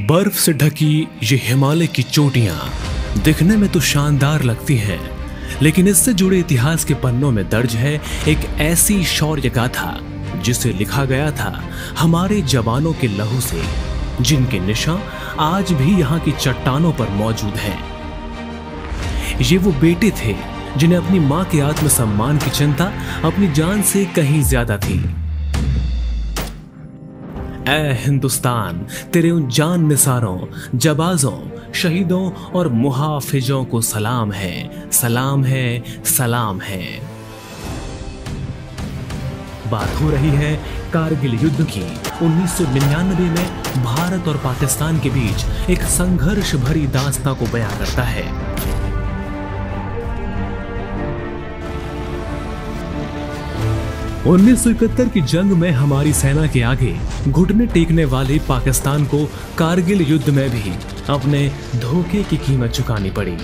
बर्फ से ढकी ये हिमालय की चोटियां दिखने में तो शानदार लगती हैं, लेकिन इससे जुड़े इतिहास के पन्नों में दर्ज है एक ऐसी शौर्य गाथा जिसे लिखा गया था हमारे जवानों के लहू से, जिनके निशान आज भी यहाँ की चट्टानों पर मौजूद हैं। ये वो बेटे थे जिन्हें अपनी मां के आत्मसम्मान की चिंता अपनी जान से कहीं ज्यादा थी। ऐ हिंदुस्तान, तेरे उन जान निसारों, जबाजों, शहीदों और मुहाफिजों को सलाम है, सलाम है, सलाम है। बात हो रही है कारगिल युद्ध की। 1999 में भारत और पाकिस्तान के बीच एक संघर्ष भरी दास्तां को बयां करता है। 1971 की जंग में हमारी सेना के आगे घुटने टेकने वाले पाकिस्तान को कारगिल युद्ध में भी अपने धोखे की कीमत चुकानी पड़ी।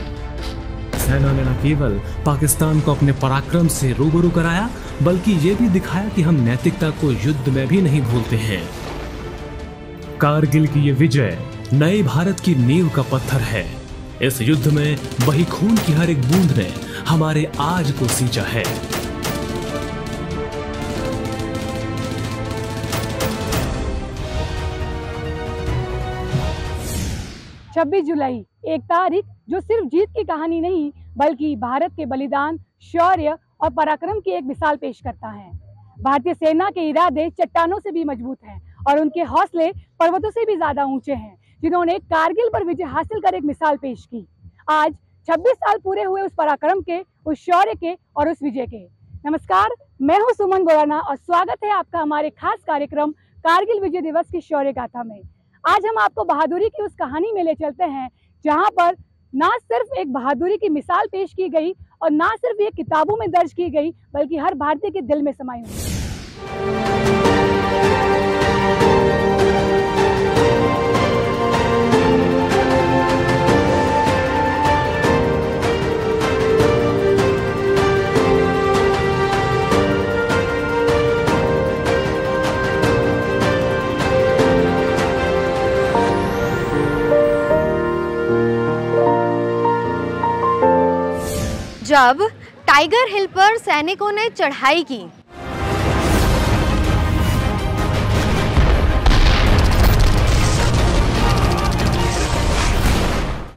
सेना ने न केवल पाकिस्तान को अपने पराक्रम से रूबरू कराया, बल्कि ये भी दिखाया कि हम नैतिकता को युद्ध में भी नहीं भूलते हैं। कारगिल की ये विजय नए भारत की नींव का पत्थर है। इस युद्ध में वही खून की हर एक बूंद ने हमारे आज को सींचा है। 26 जुलाई एक तारीख जो सिर्फ जीत की कहानी नहीं, बल्कि भारत के बलिदान, शौर्य और पराक्रम की एक मिसाल पेश करता है। भारतीय सेना के इरादे चट्टानों से भी मजबूत हैं और उनके हौसले पर्वतों से भी ज्यादा ऊंचे हैं, जिन्होंने कारगिल पर विजय हासिल कर एक मिसाल पेश की। आज 26 साल पूरे हुए उस पराक्रम के, उस शौर्य के और उस विजय के। नमस्कार, मैं हूं सुमन गोराना और स्वागत है आपका हमारे खास कार्यक्रम कारगिल विजय दिवस की शौर्य गाथा में। आज हम आपको बहादुरी की उस कहानी में ले चलते हैं जहां पर ना सिर्फ एक बहादुरी की मिसाल पेश की गई और ना सिर्फ ये किताबों में दर्ज की गई, बल्कि हर भारतीय के दिल में समाई हुई। जब टाइगर हिल पर सैनिकों ने चढ़ाई की,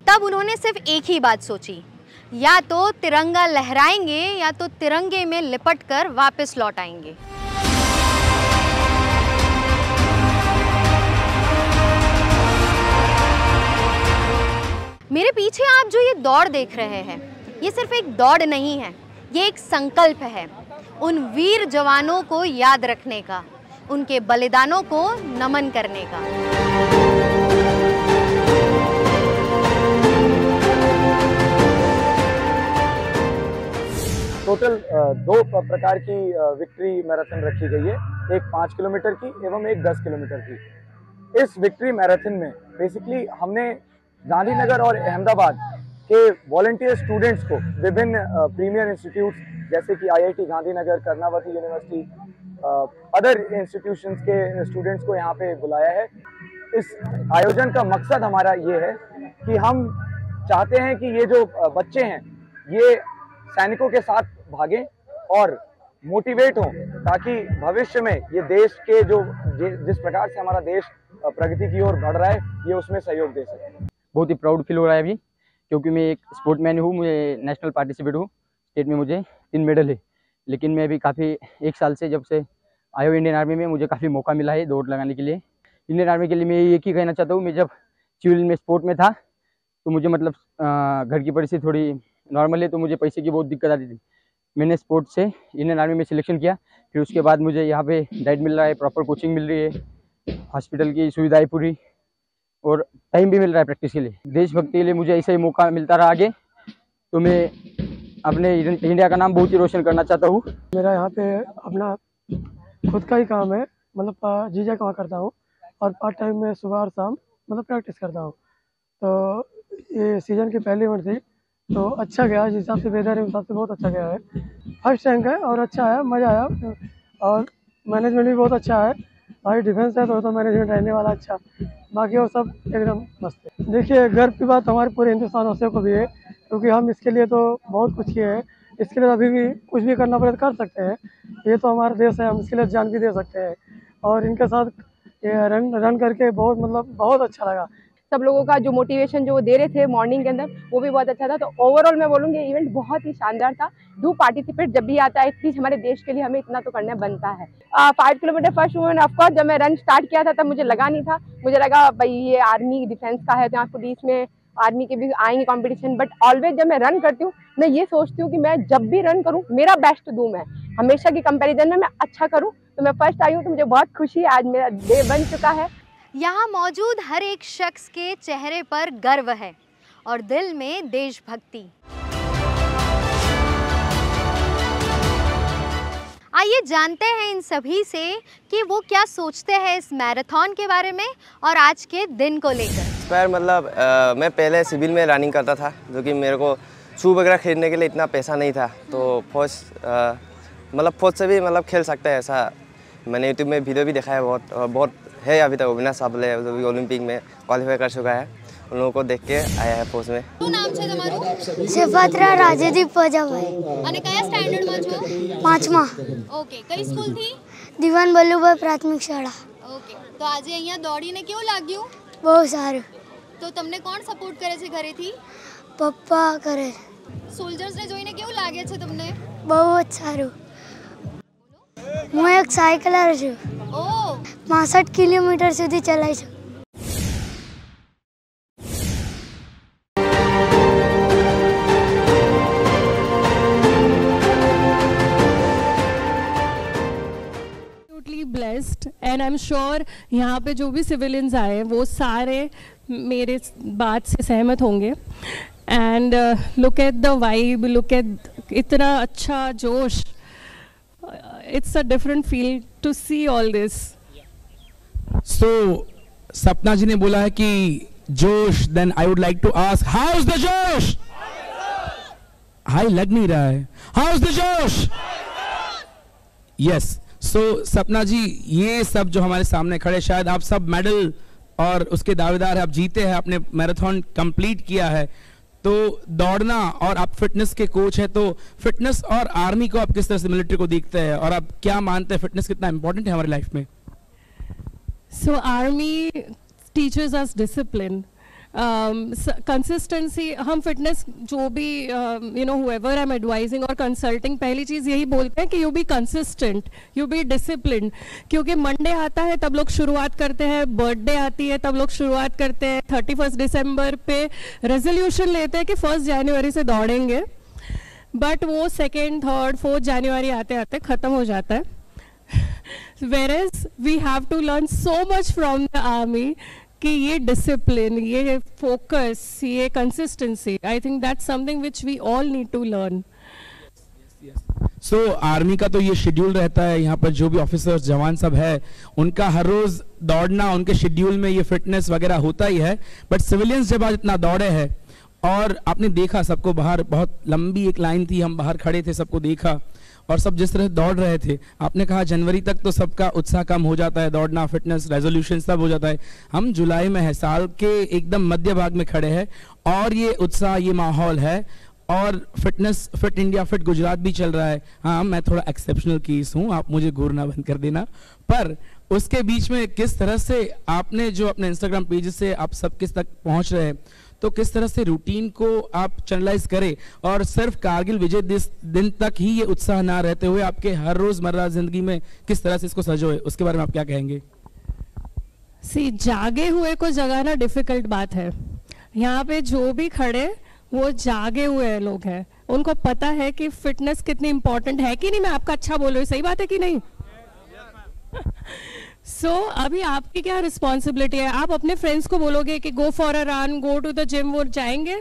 तब उन्होंने सिर्फ एक ही बात सोची, या तो तिरंगा लहराएंगे या तो तिरंगे में लिपटकर वापस लौट आएंगे। मेरे पीछे आप जो ये दौड़ देख रहे हैं, ये सिर्फ एक दौड़ नहीं है, ये एक संकल्प है उन वीर जवानों को याद रखने का, उनके बलिदानों को नमन करने का। टोटल 2 प्रकार की विक्ट्री मैराथन रखी गई है, एक 5 किलोमीटर की एवं एक 10 किलोमीटर की। इस विक्ट्री मैराथन में बेसिकली हमने गांधीनगर और अहमदाबाद के वॉलंटियर स्टूडेंट्स को विभिन्न प्रीमियर इंस्टीट्यूट्स जैसे कि IIT Gandhinagar, Karnavati university, other institutions के स्टूडेंट्स को यहाँ पे बुलाया है। इस आयोजन का मकसद हमारा ये है कि हम चाहते हैं कि ये जो बच्चे हैं ये सैनिकों के साथ भागें और मोटिवेट हों, ताकि भविष्य में ये देश के जिस प्रकार से हमारा देश प्रगति की ओर बढ़ रहा है, ये उसमें सहयोग दे सके। बहुत ही प्राउड फील हो रहा है अभी, क्योंकि मैं एक स्पोर्टमैन हूँ, मुझे नेशनल पार्टिसिपेट हूँ, स्टेट में मुझे 3 मेडल है। लेकिन मैं अभी काफ़ी 1 साल से जब से आया हूँ इंडियन आर्मी में, मुझे काफ़ी मौका मिला है दौड़ लगाने के लिए। इंडियन आर्मी के लिए मैं एक ही कहना चाहता हूँ, मैं जब सिविल में स्पोर्ट में था तो मुझे मतलब घर की परिस्थिति थोड़ी नॉर्मल है, तो मुझे पैसे की बहुत दिक्कत आती थी। मैंने स्पोर्ट से इंडियन आर्मी में सिलेक्शन किया, फिर उसके बाद मुझे यहाँ पे डाइट मिल रहा है, प्रॉपर कोचिंग मिल रही है, हॉस्पिटल की सुविधाएँ पूरी, और टाइम भी मिल रहा है प्रैक्टिस के लिए। देशभक्ति के लिए मुझे ऐसा ही मौका मिलता रहा आगे, तो मैं अपने इंडिया का नाम बहुत ही रोशन करना चाहता हूँ। मेरा यहाँ पे अपना खुद का ही काम है, मतलब जीजा काम करता हूँ और पार्ट टाइम में सुबह और शाम मतलब प्रैक्टिस करता हूँ। तो ये सीजन की पहली इवेंट थी, तो अच्छा गया, जिस हिसाब से वेदर है उस हिसाब से बहुत अच्छा गया है। फर्स्ट रैंक है और अच्छा है, मज़ा आया और मैनेजमेंट भी बहुत अच्छा है भाई डिफेंस है तो मैनेजमेंट रहने वाला अच्छा, बाकी और सब एकदम मस्त है। देखिए गर्व की बात हमारे पूरे हिंदुस्तान वासियों को भी है, क्योंकि हम इसके लिए तो बहुत कुछ किए हैं, इसके लिए अभी भी कुछ भी करना पड़े तो कर सकते हैं। ये तो हमारा देश है, हम इसके लिए जान भी दे सकते हैं। और इनके साथ ये रन करके बहुत मतलब बहुत अच्छा लगा। सब लोगों का जो मोटिवेशन जो वो दे रहे थे मॉर्निंग के अंदर वो भी बहुत अच्छा था। तो ओवरऑल मैं बोलूँगी इवेंट बहुत ही शानदार था। डू पार्टिसिपेट, जब भी आता है एटलीस्ट हमारे देश के लिए हमें इतना तो करना बनता है। 5 किलोमीटर फर्स्ट वुमेन, ऑफकोर्स जब मैं रन स्टार्ट किया था तब मुझे लगा नहीं था, मुझे लगा भाई ये आर्मी डिफेंस का है तो यहाँ पुलिस में आर्मी के भी आएंगे कंपटीशन। बट ऑलवेज जब मैं रन करती हूँ मैं ये सोचती हूँ कि मैं जब भी रन करूँ मेरा बेस्ट दूँ, मैं हमेशा की कंपेरिजन में मैं अच्छा करूँ। तो मैं फर्स्ट आई हूँ तो मुझे बहुत खुशी है, आज मेरा डे बन चुका है। यहाँ मौजूद हर एक शख्स के चेहरे पर गर्व है और दिल में देशभक्ति। आइए जानते हैं इन सभी से कि वो क्या सोचते हैं इस मैराथन के बारे में और आज के दिन को लेकर। पर मतलब मैं पहले सिविल में रनिंग करता था, जो कि मेरे को शू वगैरह खरीदने के लिए इतना पैसा नहीं था, तो फौज से भी मतलब खेल सकता है ऐसा मैंने यूट्यूब में वीडियो भी देखा है बहुत है। अभी तक अविनाश साबले जो भी ओलंपिक में क्वालिफाई कर चुका है, उन लोगों को देख के आया है फौज में। શું નામ છે તમારું? સેફાત્રા રાજદીપ પજાભાઈ। અને કયા સ્ટાન્ડર્ડમાં છો? 5મા। ઓકે, કઈ સ્કૂલથી? દીવાન બલ્લુભાઈ પ્રાથમિક શાળા। ઓકે, તો આજે અહીંયા દોડીને કેવું લાગ્યું? બહુ સારું। તો તમને કોણ સપોર્ટ કરે છે ઘરેથી? પપ્પા કરે। સોલ્જર્સને જોઈને કેવું લાગે છે તમને? બહુ જ સારું। હું એક સાયકલર છું। ઓ 65 કિલોમીટર સુધી ચલાવી છું। Blessed and I am sure यहाँ पे जो भी सिविलियंस आए वो सारे मेरे बात से सहमत होंगे। And look at the vibe, look at इतना अच्छा जोश, it's a different feel to see all this. So Sapna ji ने बोला है कि जोश, then I would like to ask how is the josh? High लग नहीं रहा है। How is the josh? Yes. So Sapna ji, ये सब जो हमारे सामने खड़े, शायद आप सब मेडल और उसके दावेदार हैं, आप जीते हैं, आपने मैराथन कंप्लीट किया है। तो दौड़ना और आप फिटनेस के कोच हैं, तो फिटनेस और आर्मी को आप किस तरह से मिलिट्री को देखते हैं और आप क्या मानते हैं फिटनेस कितना इंपॉर्टेंट है हमारी लाइफ में? So army teaches us discipline, consistency। हम फिटनेस जो भी whoever I'm advising और consulting, पहली चीज़ यही बोलते हैं कि you be consistent, you be disciplined। क्योंकि मंडे आता है तब लोग शुरुआत करते हैं, बर्थडे आती है तब लोग शुरुआत करते हैं, 31 दिसंबर पे रेजोल्यूशन लेते हैं कि 1 जनवरी से दौड़ेंगे, बट वो 2nd, 3rd, 4th जनवरी आते आते ख़त्म हो जाता है। Whereas we have to learn so much from the army कि ये discipline, ये focus, ये consistency, I think that's something which we all need to learn। So army का तो ये शेड्यूल रहता है, यहाँ पर जो भी ऑफिसर्स जवान सब है उनका हर रोज दौड़ना, उनके शेड्यूल में ये फिटनेस वगैरह होता ही है। बट सिविलियंस जब आज इतना दौड़े हैं और आपने देखा सबको बाहर, बहुत लंबी एक लाइन थी, हम बाहर खड़े थे, सबको देखा और सब जिस तरह दौड़ रहे थे, आपने कहा जनवरी तक तो सबका उत्साह कम हो जाता है, दौड़ना, फिटनेस, रेजोल्यूशन सब हो जाता है। हम जुलाई में है, साल के एकदम मध्य भाग में खड़े हैं और ये उत्साह, ये माहौल है और fitness, fit India, fit Gujarat भी चल रहा है। हाँ, मैं थोड़ा एक्सेप्शनल केस हूँ, आप मुझे घूरना बंद कर देना। पर उसके बीच में किस तरह से आपने जो अपने इंस्टाग्राम पेज से आप सब किस तक पहुँच रहे हैं, तो किस तरह से रूटीन को आप चैनलाइज करें और सिर्फ कारगिल विजय दिन तक ही ये उत्साह ना रहते हुए आपके हर रोजमर्रा जिंदगी में किस तरह से इसको सजोए, उसके बारे में आप क्या कहेंगे? जागे हुए को जगाना डिफिकल्ट बात है। यहाँ पे जो भी खड़े वो जागे हुए लोग हैं, उनको पता है कि फिटनेस कितनी इंपॉर्टेंट है कि नहीं। मैं आपका अच्छा बोल रही हूँ, सही बात है कि नहीं? अभी आपकी क्या रिस्पॉन्सिबिलिटी है? आप अपने फ्रेंड्स को बोलोगे कि go for a run, go to the gym, वो जाएंगे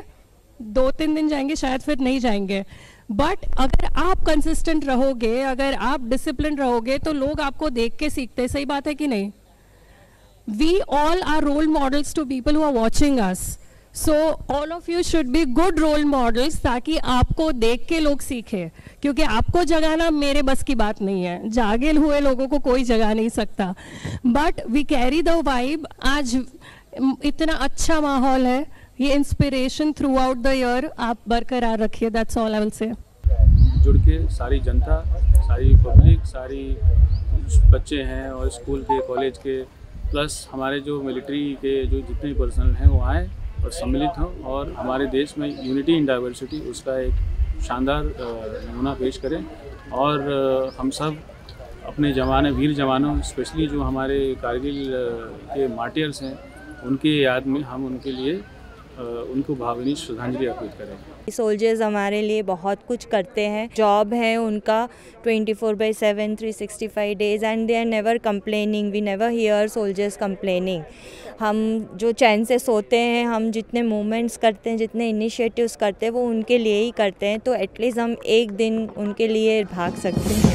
2-3 दिन जाएंगे, शायद फिर नहीं जाएंगे। बट अगर आप कंसिस्टेंट रहोगे, अगर आप डिसिप्लिन रहोगे तो लोग आपको देख के सीखते हैं, सही बात है कि नहीं? We all are role models to people who are watching us. So all of you should be good role models, ताकि आपको देख के लोग सीखे, क्योंकि आपको जगाना मेरे बस की बात नहीं है, जागे हुए लोगों को कोई जगा नहीं सकता, but we carry the vibe. आज इतना अच्छा माहौल है, ये inspiration throughout the year आप बरकरार रखिए, that's all I will say. जुड़ के सारी जनता, सारी पब्लिक, सारी बच्चे हैं और स्कूल के, कॉलेज के, प्लस हमारे जो मिलिट्री के जो जितने पर्सनल हैं वो आए और सम्मिलित हों और हमारे देश में यूनिटी इन डाइवर्सिटी उसका एक शानदार नमूना पेश करें। और हम सब अपने जवान, वीर जवानों, स्पेशली जो हमारे कारगिल के मार्टियर्स हैं, उनकी याद में हम उनके लिए उनको भावनीय श्रद्धांजलि अर्पित करें। सोल्जर्स हमारे लिए बहुत कुछ करते हैं, जॉब है उनका 24/7 365 days and they are never complaining, we never hear soldiers complaining. हम जो चैन से सोते हैं, हम जितने मूवमेंट्स करते हैं, जितने इनिशिएटिव्स करते हैं, वो उनके लिए ही करते हैं, तो एटलीस्ट हम एक दिन उनके लिए भाग सकते हैं।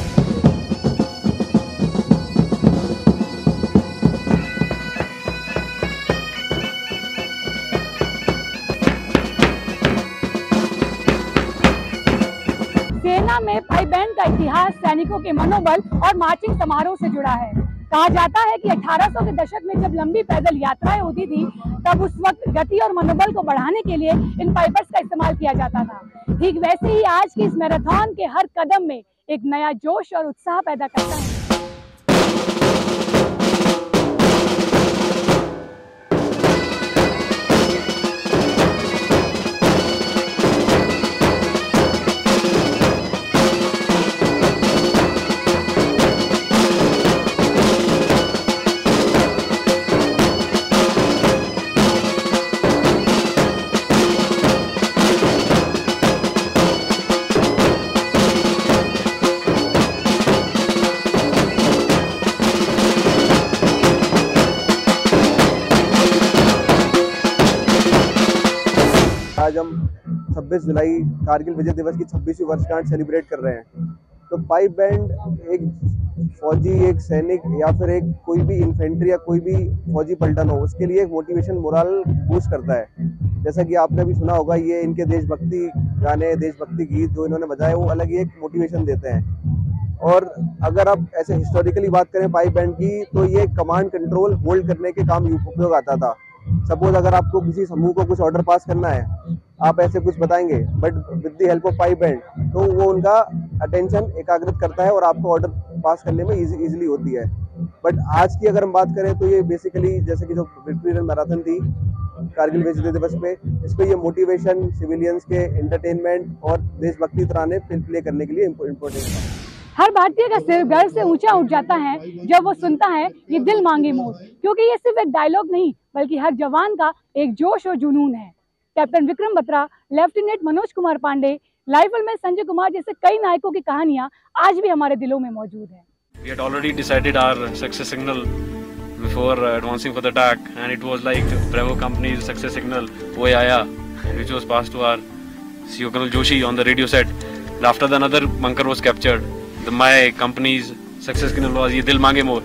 सेना में पाइप बैंड का इतिहास सैनिकों के मनोबल और मार्चिंग समारोह से जुड़ा है। कहा जाता है कि 1800 के दशक में जब लंबी पैदल यात्राएं होती थी, तब उस वक्त गति और मनोबल को बढ़ाने के लिए इन पाइपर्स का इस्तेमाल किया जाता था। ठीक वैसे ही आज की इस मैराथन के हर कदम में एक नया जोश और उत्साह पैदा करता है। आज हम 26 जुलाई कारगिल विजय दिवस की 26वीं वर्षगांठ सेलिब्रेट कर रहे हैं। तो पाइप बैंड एक फौजी, एक सैनिक या फिर एक कोई भी इन्फेंट्री या कोई भी फौजी पलटन हो, उसके लिए एक मोटिवेशन, मोरल बूस्ट करता है। जैसा कि आपने भी सुना होगा, ये इनके देशभक्ति गाने, देशभक्ति गीत जो इन्होंने बजाए, वो अलग ही एक मोटिवेशन देते हैं। और अगर आप ऐसे हिस्टोरिकली बात करें पाइप बैंड की, तो ये कमांड कंट्रोल होल्ड करने के काम उपयोग आता था। सपोज अगर आपको किसी समूह को कुछ ऑर्डर पास करना है, आप ऐसे कुछ बताएंगे, but with the help of pipe band, तो वो उनका अटेंशन एकाग्रित करता है और आपको ऑर्डर पास करने में इजीली होती है। बट आज की अगर हम बात करें तो ये बेसिकली जैसे कि जो विक्ट्री रन मैराथन थी कारगिल विजय दिवस पे, इस पे ये मोटिवेशन, सिविलियंस के एंटरटेनमेंट और देशभक्ति तराने प्ले करने के लिए इम्पोर्टेंट था। हर भारतीय का सिर गर्व से ऊंचा उठ जाता है जब वो सुनता है ये दिल मांगे मोर, क्योंकि ये सिर्फ एक डायलॉग नहीं बल्कि हर जवान का एक जोश और जुनून है। Captain Vikram Batra, lieutenant Manoj Kumar Pande, rifleman Sanjay Kumar जैसे कई नायकों की कहानियां आज भी हमारे दिलों में मौजूद है। We had already decided our success signal before advancing for the attack, and it was like Bravo Company's success signal, "Oye Aaya," which was passed to our CEO Colonel Joshi on the radio set. And after the another bunker was captured, my company's success signal was "Ye Dil Mange More."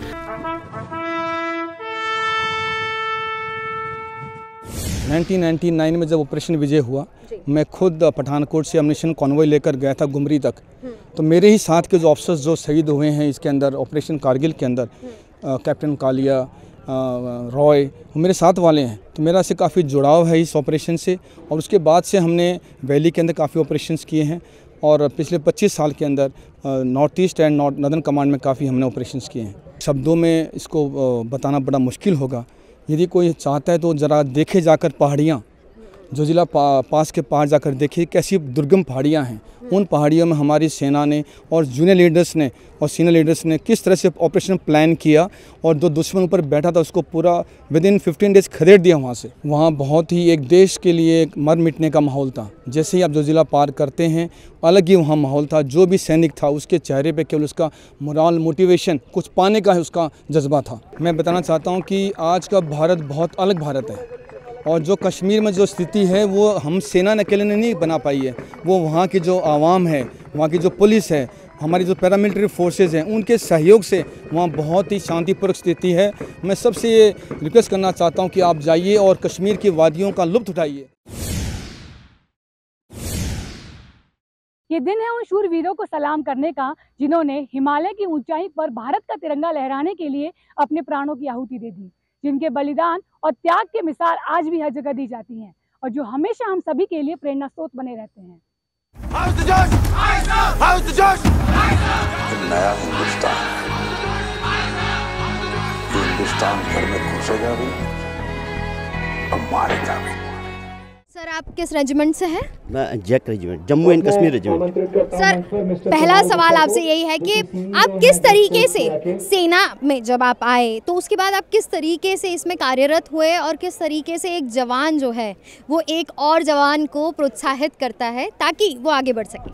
1999 में जब operation विजय हुआ, मैं खुद पठानकोट से अम्युनिशन convoy लेकर गया था गुमरी तक। तो मेरे ही साथ के जो ऑफिसर्स जो शहीद हुए हैं इसके अंदर, ऑपरेशन कारगिल के अंदर, कैप्टन कालिया, रॉय, मेरे साथ वाले हैं। तो मेरा से काफ़ी जुड़ाव है इस ऑपरेशन से। और उसके बाद से हमने वैली के अंदर काफ़ी ऑपरेशंस किए हैं और पिछले 25 साल के अंदर north east and northern command में काफ़ी हमने ऑपरेशंस किए हैं। शब्दों में इसको बताना बड़ा मुश्किल होगा। यदि कोई चाहता है तो ज़रा देखे जाकर पहाड़ियाँ, जो ज़िला पास के पार जाकर देखिए कैसी दुर्गम पहाड़ियाँ हैं। उन पहाड़ियों में हमारी सेना ने और जूनियर लीडर्स ने और सीनियर लीडर्स ने किस तरह से ऑपरेशन प्लान किया और जो दुश्मन ऊपर बैठा था उसको पूरा विदिन 15 डेज खदेड़ दिया वहाँ से। वहाँ बहुत ही एक देश के लिए एक मर मिटने का माहौल था। जैसे ही आप जो ज़िला पार करते हैं, अलग ही वहाँ माहौल था। जो भी सैनिक था उसके चेहरे पे केवल उसका मोरल, मोटिवेशन, कुछ पाने का है उसका जज्बा था। मैं बताना चाहता हूँ कि आज का भारत बहुत अलग भारत है और जो कश्मीर में जो स्थिति है वो हम सेना अकेले ने नहीं बना पाई है। वो वहाँ की जो आवाम है, वहाँ की जो पुलिस है, हमारी जो पैरामिलिट्री फोर्सेज हैं उनके सहयोग से वहाँ बहुत ही शांतिपूर्वक स्थिति है। मैं सबसे ये रिक्वेस्ट करना चाहता हूँ कि आप जाइए और कश्मीर की वादियों का लुत्फ उठाइए। ये दिन है उन शूरवीरों को सलाम करने का जिन्होंने हिमालय की ऊंचाई पर भारत का तिरंगा लहराने के लिए अपने प्राणों की आहुति दे दी, जिनके बलिदान और त्याग के मिसाल आज भी हर जगह दी जाती हैं और जो हमेशा हम सभी के लिए प्रेरणा स्रोत बने रहते हैं। नया हिंदुस्तान घर में घुसेगा भी और मारेगा भी। सर आप किस रेजिमेंट से हैं? मैं JAK regiment, Jammu and Kashmir regiment. Sir पहला सवाल आपसे यही है कि आप किस तरीके से सेना में जब आप आए तो उसके बाद आप किस तरीके से इसमें कार्यरत हुए और किस तरीके से एक जवान जो है वो एक और जवान को प्रोत्साहित करता है ताकि वो आगे बढ़ सके?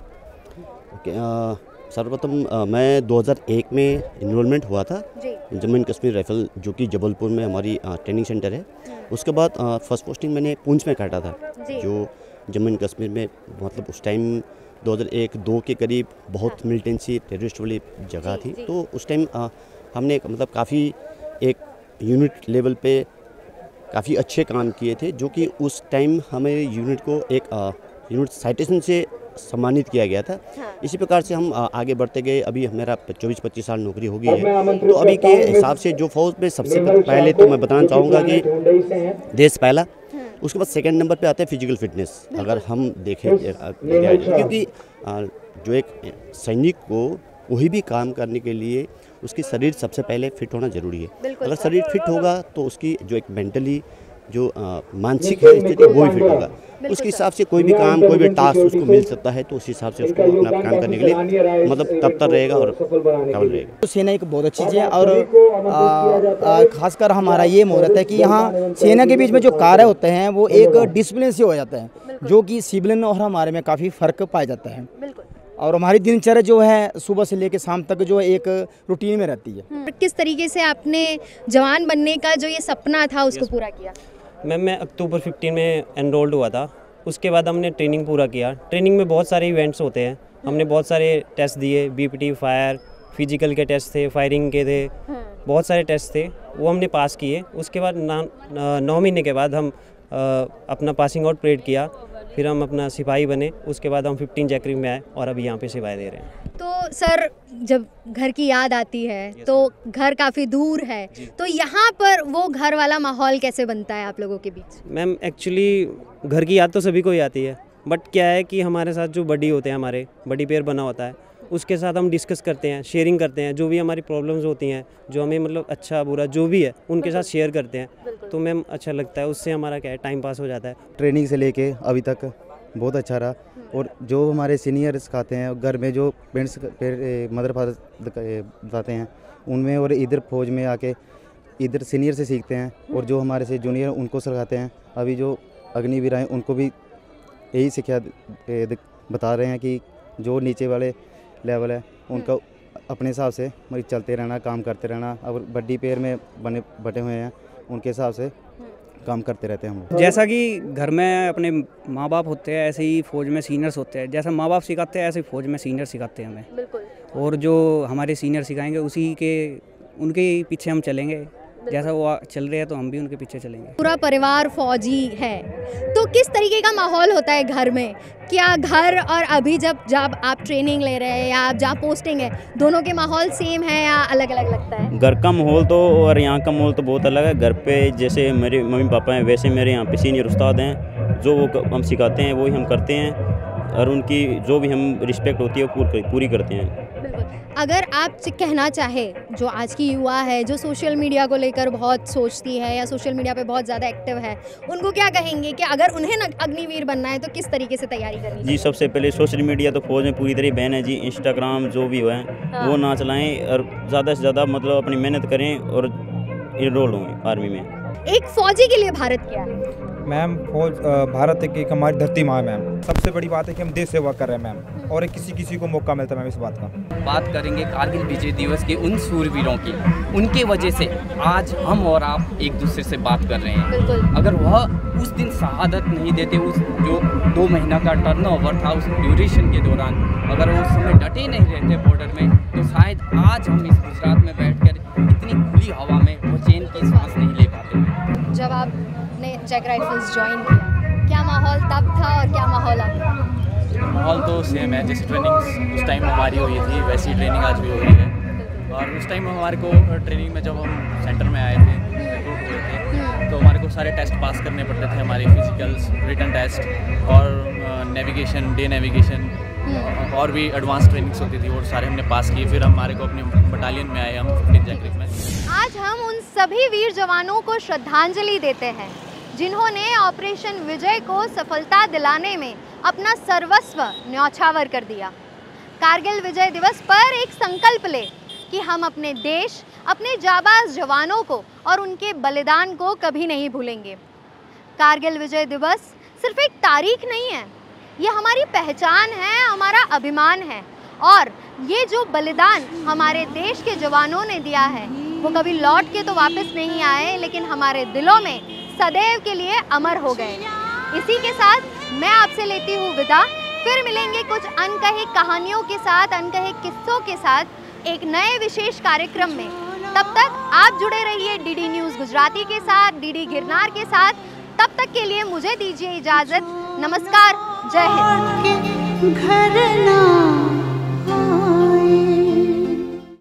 सर्वप्रथम मैं 2001 में इनरोलमेंट हुआ था जम्मू एंड कश्मीर राइफल, जो कि जबलपुर में हमारी ट्रेनिंग सेंटर है। उसके बाद फर्स्ट पोस्टिंग मैंने पुंछ में काटा था, जो जम्मू एंड कश्मीर में मतलब उस टाइम 2001-2 के करीब बहुत मिलिटेंसी टेररिस्ट वाली जगह थी। तो उस टाइम हमने मतलब काफ़ी एक यूनिट लेवल पे काफ़ी अच्छे काम किए थे, जो कि उस टाइम हमें यूनिट को एक यूनिट साइटेशन से सम्मानित किया गया था। इसी प्रकार से हम आगे बढ़ते गए। अभी मेरा 24-25 साल नौकरी हो गई है, तो अभी के हिसाब से जो फौज में सबसे पहले तो मैं बताना चाहूँगा कि देश पहला, उसके बाद सेकंड नंबर पे आता है फिजिकल फिटनेस। अगर हम देखें क्योंकि जो एक सैनिक को कोई भी काम करने के लिए उसकी शरीर सबसे पहले फिट होना जरूरी है। अगर शरीर फिट होगा तो उसकी जो एक मेंटली जो मानसिक है स्थिति वो भी फिट होगा। उसके हिसाब से कोई भी काम, कोई भी टास्क उसको मिल सकता है, तो उस हिसाब से उसको अपना काम करने के लिए मतलब तत्पर रहेगा और काबिल रहेगा। तो सेना एक बहुत अच्छी चीज़ है और खासकर हमारा ये मुहूर्त है कि यहाँ सेना के बीच में जो कार्य होते हैं वो एक डिसिप्लिन से हो जाता है, जो कि सिविलियन और हमारे में काफ़ी फ़र्क पाया जाता है। और हमारी दिनचर्या जो है सुबह से लेकर शाम तक जो है एक रूटीन में रहती है। किस तरीके से आपने जवान बनने का जो ये सपना था उसको पूरा किया? मैम मैं अक्टूबर 15 में एनरोल्ड हुआ था। उसके बाद हमने ट्रेनिंग पूरा किया। ट्रेनिंग में बहुत सारे इवेंट्स होते हैं, हमने बहुत सारे टेस्ट दिए, बीपीटी, फायर, फिजिकल के टेस्ट थे, फायरिंग के थे, बहुत सारे टेस्ट थे, वो हमने पास किए। उसके बाद 9 महीने के बाद हम अपना पासिंग आउट परेड किया, फिर हम अपना सिपाही बने। उसके बाद हम 15 जैकरी में आए और अभी यहाँ पे सेवाएं दे रहे हैं। तो सर जब घर की याद आती है तो घर काफ़ी दूर है, तो यहाँ पर वो घर वाला माहौल कैसे बनता है आप लोगों के बीच? मैम एक्चुअली घर की याद तो सभी को ही आती है, बट क्या है कि हमारे साथ जो बडी होते हैं, हमारे बडी पेयर बना होता है, उसके साथ हम डिस्कस करते हैं, शेयरिंग करते हैं, जो भी हमारी प्रॉब्लम्स होती हैं, जो हमें मतलब अच्छा बुरा जो भी है उनके साथ शेयर करते हैं, तो मैम अच्छा लगता है। उससे हमारा क्या है टाइम पास हो जाता है। ट्रेनिंग से लेके अभी तक बहुत अच्छा रहा और जो हमारे सीनियर सिखाते हैं, घर में जो पेरेंट्स मदर फादर बताते हैं उनमें, और इधर फौज में आके इधर सीनियर से सीखते हैं, और जो हमारे से जूनियर उनको सिखाते हैं। अभी जो अग्निवीर हैं उनको भी यही शिक्षा बता रहे हैं कि जो नीचे वाले लेवल है उनका अपने हिसाब से चलते रहना, काम करते रहना। अब बड्डी पेयर में बटे हुए हैं, उनके हिसाब से काम करते रहते हैं हम। जैसा कि घर में अपने माँ बाप होते हैं, ऐसे ही फौज में सीनियर्स होते हैं। जैसा माँ बाप सिखाते हैं ऐसे ही फौज में सीनियर सिखाते हैं हमें। बिल्कुल। और जो हमारे सीनियर सिखाएंगे उनके पीछे हम चलेंगे। जैसा वो चल रहे हैं तो हम भी उनके पीछे चलेंगे। पूरा परिवार फौजी है, तो किस तरीके का माहौल होता है घर में? क्या घर और अभी जब आप ट्रेनिंग ले रहे हैं या आप जहाँ पोस्टिंग है, दोनों के माहौल सेम है या अलग अलग लगता है? घर का माहौल तो और यहाँ का माहौल तो बहुत अलग है। घर पे जैसे मेरे मम्मी पापा हैं, वैसे मेरे यहाँ पे सीनियर उस्ताद हैं, जो वो हम सिखाते हैं वही हम करते हैं, और उनकी जो भी हम रिस्पेक्ट होती है वो पूरी करते हैं। अगर आप कहना चाहें, जो आज की युवा है जो सोशल मीडिया को लेकर बहुत सोचती है या सोशल मीडिया पे बहुत ज़्यादा एक्टिव है, उनको क्या कहेंगे कि अगर उन्हें अग्निवीर बनना है तो किस तरीके से तैयारी करनी चाहिए? जी सबसे पहले सोशल मीडिया तो फौज में पूरी तरह बैन है जी। इंस्टाग्राम जो भी है वो ना चलाएं, और ज़्यादा से ज़्यादा मतलब अपनी मेहनत करें और इनरोल हों आर्मी में। एक फौजी के लिए भारत क्या है? मैम फौज भारत एक हमारी धरती माँ है मैम। सबसे बड़ी बात है कि हम देश सेवा कर रहे हैं मैम, और किसी को मौका मिलता है मैम इस बात का। बात करेंगे कारगिल विजय दिवस के उन शूरवीरों की, उनके वजह से आज हम और आप एक दूसरे से बात कर रहे हैं। अगर वह उस दिन शहादत नहीं देते, उस जो 2 महीना का टर्नओवर था उस ड्यूरेशन के दौरान, अगर वो उस समय डटे नहीं रहते बॉर्डर में, तो शायद आज हम इस गुजरात में बैठकर इतनी खुली हवा में वो चैन की सांस नहीं ले पाते। जब आपने जैक राइफल्स ज्वाइन किया, क्या माहौल तब था और क्या माहौल अब? माहौल तो सेम है, जैसे ट्रेनिंग उस टाइम हमारी हुई थी वैसी ट्रेनिंग आज भी हो रही है। और उस टाइम हमारे को ट्रेनिंग में जब हम सेंटर में आए थे, रिक्रूट हुए थे, तो हमारे को सारे टेस्ट पास करने पड़ते थे, हमारे फिजिकल्स, रिटन टेस्ट और नेविगेशन, डे नेविगेशन और भी एडवांस ट्रेनिंग्स होती थी, और सारे हमने पास किए। फिर हमारे को अपनी बटालियन में आए हम 15 जैकरिक में। आज हम उन सभी वीर जवानों को श्रद्धांजलि देते हैं जिन्होंने ऑपरेशन विजय को सफलता दिलाने में अपना सर्वस्व न्यौछावर कर दिया। कारगिल विजय दिवस पर एक संकल्प ले कि हम अपने देश, अपने जाबाज जवानों को और उनके बलिदान को कभी नहीं भूलेंगे। कारगिल विजय दिवस सिर्फ एक तारीख नहीं है, ये हमारी पहचान है, हमारा अभिमान है, और ये जो बलिदान हमारे देश के जवानों ने दिया है वो कभी लौट के तो वापस नहीं आए, लेकिन हमारे दिलों में सदैव के लिए अमर हो गए। इसी के साथ मैं आपसे लेती हूँ विदा। फिर मिलेंगे कुछ अनकही कहानियों के साथ, अनकहे किस्सों के साथ एक नए विशेष कार्यक्रम में। तब तक आप जुड़े रहिए डीडी न्यूज़ गुजराती के साथ, डीडी गिरनार के साथ। तब तक के लिए मुझे दीजिए इजाज़त। नमस्कार, जय हिंद।